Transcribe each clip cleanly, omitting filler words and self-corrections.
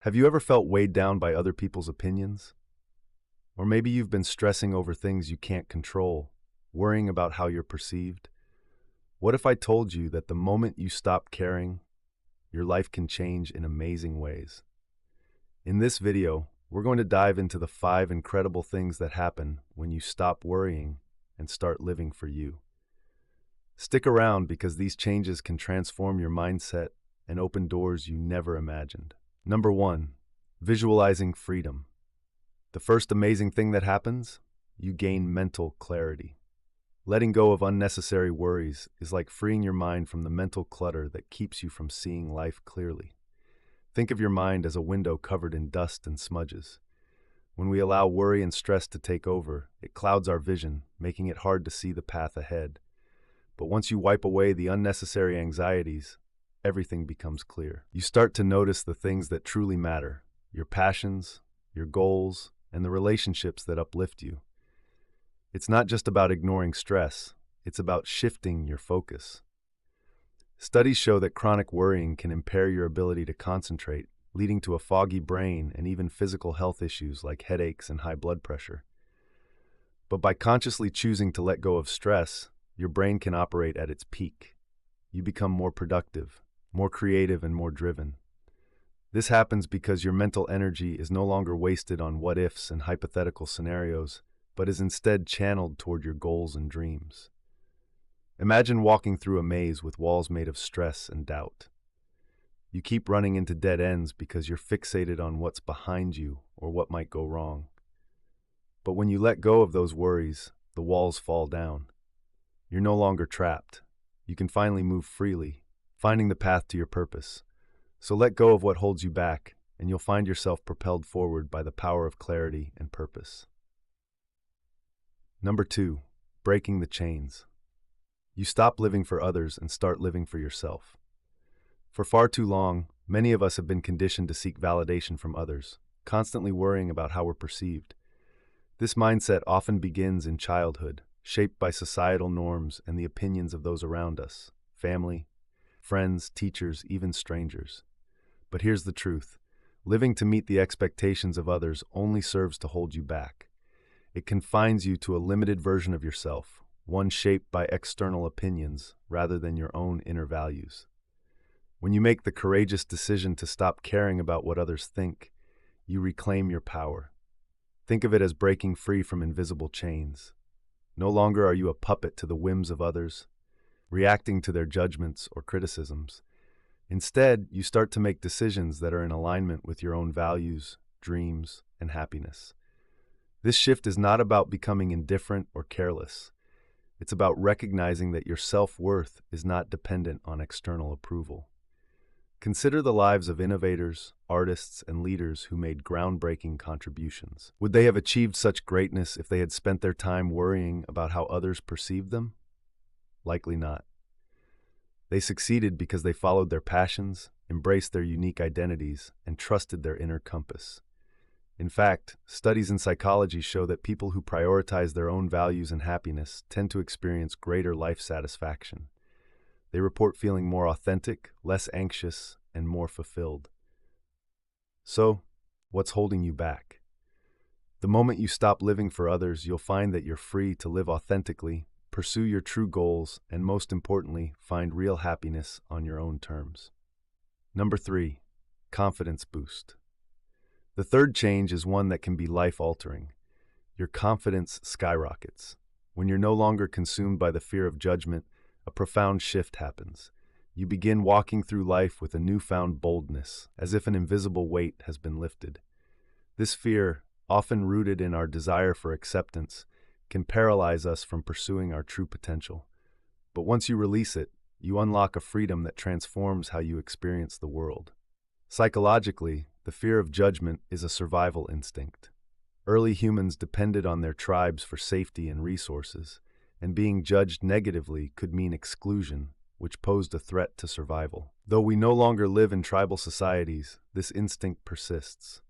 Have you ever felt weighed down by other people's opinions? Or maybe you've been stressing over things you can't control, worrying about how you're perceived? What if I told you that the moment you stop caring, your life can change in amazing ways? In this video, we're going to dive into the 5 incredible things that happen when you stop worrying and start living for you. Stick around because these changes can transform your mindset and open doors you never imagined. Number 1, visualizing freedom. The first amazing thing that happens, you gain mental clarity. Letting go of unnecessary worries is like freeing your mind from the mental clutter that keeps you from seeing life clearly. Think of your mind as a window covered in dust and smudges. When we allow worry and stress to take over, it clouds our vision, making it hard to see the path ahead. But once you wipe away the unnecessary anxieties, everything becomes clear. You start to notice the things that truly matter, your passions, your goals, and the relationships that uplift you. It's not just about ignoring stress, it's about shifting your focus. Studies show that chronic worrying can impair your ability to concentrate, leading to a foggy brain and even physical health issues like headaches and high blood pressure. But by consciously choosing to let go of stress, your brain can operate at its peak. You become more productive, more creative, and more driven. This happens because your mental energy is no longer wasted on what-ifs and hypothetical scenarios, but is instead channeled toward your goals and dreams. Imagine walking through a maze with walls made of stress and doubt. You keep running into dead ends because you're fixated on what's behind you or what might go wrong. But when you let go of those worries, the walls fall down. You're no longer trapped. You can finally move freely, finding the path to your purpose. So let go of what holds you back, and you'll find yourself propelled forward by the power of clarity and purpose. Number 2, breaking the chains. You stop living for others and start living for yourself. For far too long, many of us have been conditioned to seek validation from others, constantly worrying about how we're perceived. This mindset often begins in childhood, shaped by societal norms and the opinions of those around us, family, friends, teachers, even strangers. But here's the truth. Living to meet the expectations of others only serves to hold you back. It confines you to a limited version of yourself, one shaped by external opinions rather than your own inner values. When you make the courageous decision to stop caring about what others think, you reclaim your power. Think of it as breaking free from invisible chains. No longer are you a puppet to the whims of others, reacting to their judgments or criticisms. Instead, you start to make decisions that are in alignment with your own values, dreams, and happiness. This shift is not about becoming indifferent or careless. It's about recognizing that your self-worth is not dependent on external approval. Consider the lives of innovators, artists, and leaders who made groundbreaking contributions. Would they have achieved such greatness if they had spent their time worrying about how others perceived them? Likely not. They succeeded because they followed their passions, embraced their unique identities, and trusted their inner compass. In fact, studies in psychology show that people who prioritize their own values and happiness tend to experience greater life satisfaction. They report feeling more authentic, less anxious, and more fulfilled. So, what's holding you back? The moment you stop living for others, you'll find that you're free to live authentically, pursue your true goals, and most importantly, find real happiness on your own terms. Number 3, confidence boost. The third change is one that can be life-altering. Your confidence skyrockets. When you're no longer consumed by the fear of judgment, a profound shift happens. You begin walking through life with a newfound boldness, as if an invisible weight has been lifted. This fear, often rooted in our desire for acceptance, can paralyze us from pursuing our true potential. But once you release it, you unlock a freedom that transforms how you experience the world. Psychologically, the fear of judgment is a survival instinct. Early humans depended on their tribes for safety and resources, and being judged negatively could mean exclusion, which posed a threat to survival. Though we no longer live in tribal societies, this instinct persists.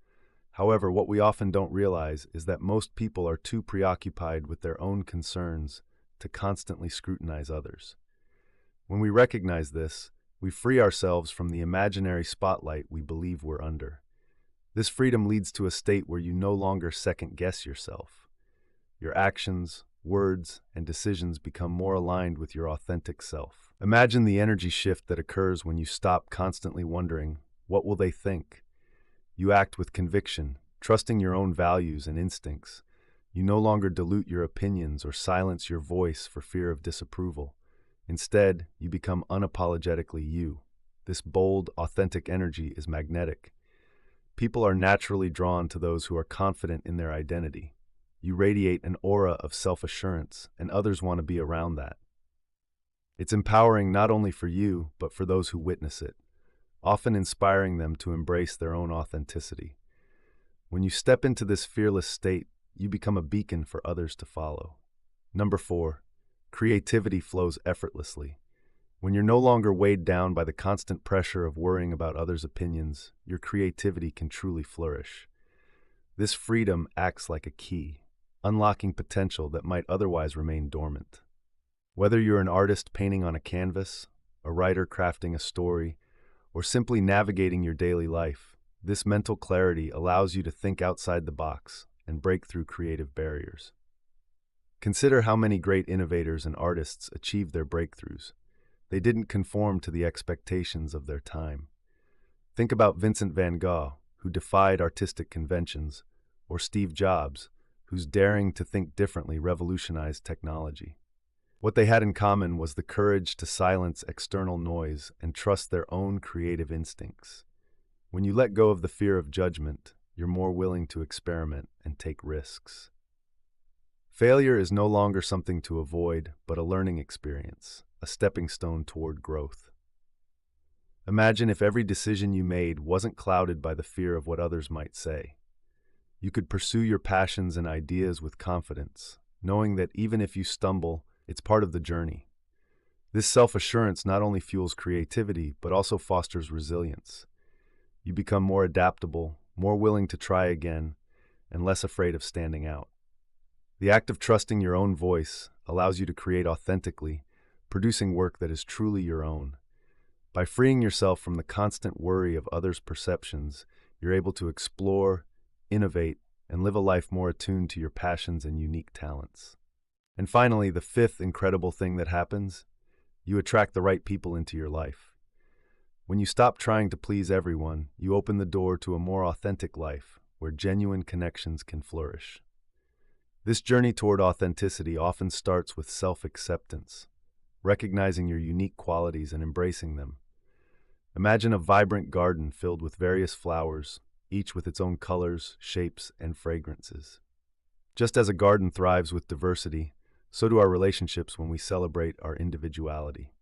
However, what we often don't realize is that most people are too preoccupied with their own concerns to constantly scrutinize others. When we recognize this, we free ourselves from the imaginary spotlight we believe we're under. This freedom leads to a state where you no longer second-guess yourself. Your actions, words, and decisions become more aligned with your authentic self. Imagine the energy shift that occurs when you stop constantly wondering, what will they think? You act with conviction, trusting your own values and instincts. You no longer dilute your opinions or silence your voice for fear of disapproval. Instead, you become unapologetically you. This bold, authentic energy is magnetic. People are naturally drawn to those who are confident in their identity. You radiate an aura of self-assurance, and others want to be around that. It's empowering not only for you, but for those who witness it, often inspiring them to embrace their own authenticity. When you step into this fearless state, you become a beacon for others to follow. Number 4, creativity flows effortlessly. When you're no longer weighed down by the constant pressure of worrying about others' opinions, your creativity can truly flourish. This freedom acts like a key, unlocking potential that might otherwise remain dormant. Whether you're an artist painting on a canvas, a writer crafting a story, or simply navigating your daily life, this mental clarity allows you to think outside the box and break through creative barriers. Consider how many great innovators and artists achieved their breakthroughs. They didn't conform to the expectations of their time. Think about Vincent van Gogh, who defied artistic conventions, or Steve Jobs, whose daring to think differently revolutionized technology. What they had in common was the courage to silence external noise and trust their own creative instincts. When you let go of the fear of judgment, you're more willing to experiment and take risks. Failure is no longer something to avoid, but a learning experience, a stepping stone toward growth. Imagine if every decision you made wasn't clouded by the fear of what others might say. You could pursue your passions and ideas with confidence, knowing that even if you stumble, it's part of the journey. This self-assurance not only fuels creativity, but also fosters resilience. You become more adaptable, more willing to try again, and less afraid of standing out. The act of trusting your own voice allows you to create authentically, producing work that is truly your own. By freeing yourself from the constant worry of others' perceptions, you're able to explore, innovate, and live a life more attuned to your passions and unique talents. And finally, the 5th incredible thing that happens, you attract the right people into your life. When you stop trying to please everyone, you open the door to a more authentic life, where genuine connections can flourish. This journey toward authenticity often starts with self-acceptance, recognizing your unique qualities and embracing them. Imagine a vibrant garden filled with various flowers, each with its own colors, shapes, and fragrances. Just as a garden thrives with diversity, so do our relationships when we celebrate our individuality.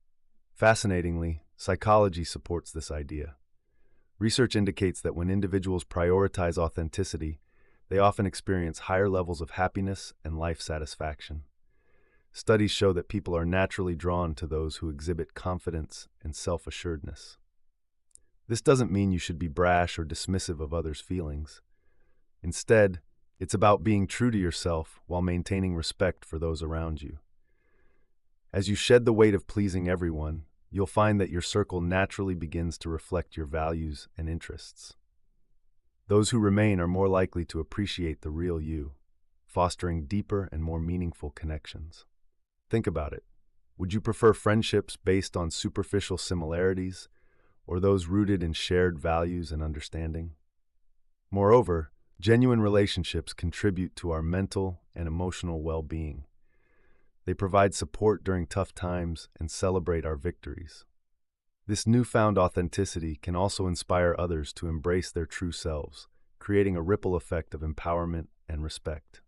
Fascinatingly, psychology supports this idea. Research indicates that when individuals prioritize authenticity, they often experience higher levels of happiness and life satisfaction. Studies show that people are naturally drawn to those who exhibit confidence and self-assuredness. This doesn't mean you should be brash or dismissive of others' feelings. Instead, it's about being true to yourself while maintaining respect for those around you. As you shed the weight of pleasing everyone, you'll find that your circle naturally begins to reflect your values and interests. Those who remain are more likely to appreciate the real you, fostering deeper and more meaningful connections. Think about it. Would you prefer friendships based on superficial similarities, or those rooted in shared values and understanding? Moreover, genuine relationships contribute to our mental and emotional well-being. They provide support during tough times and celebrate our victories. This newfound authenticity can also inspire others to embrace their true selves, creating a ripple effect of empowerment and respect.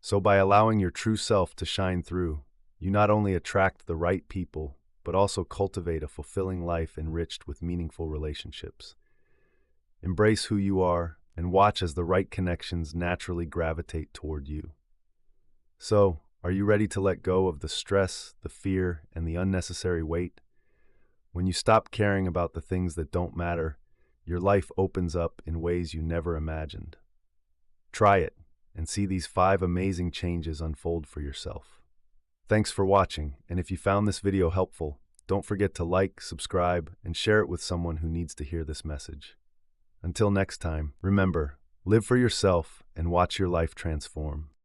So by allowing your true self to shine through, you not only attract the right people, but also cultivate a fulfilling life enriched with meaningful relationships. Embrace who you are and watch as the right connections naturally gravitate toward you. So, are you ready to let go of the stress, the fear, and the unnecessary weight? When you stop caring about the things that don't matter, your life opens up in ways you never imagined. Try it and see these 5 amazing changes unfold for yourself. Thanks for watching, and if you found this video helpful, don't forget to like, subscribe, and share it with someone who needs to hear this message. Until next time, remember, live for yourself and watch your life transform.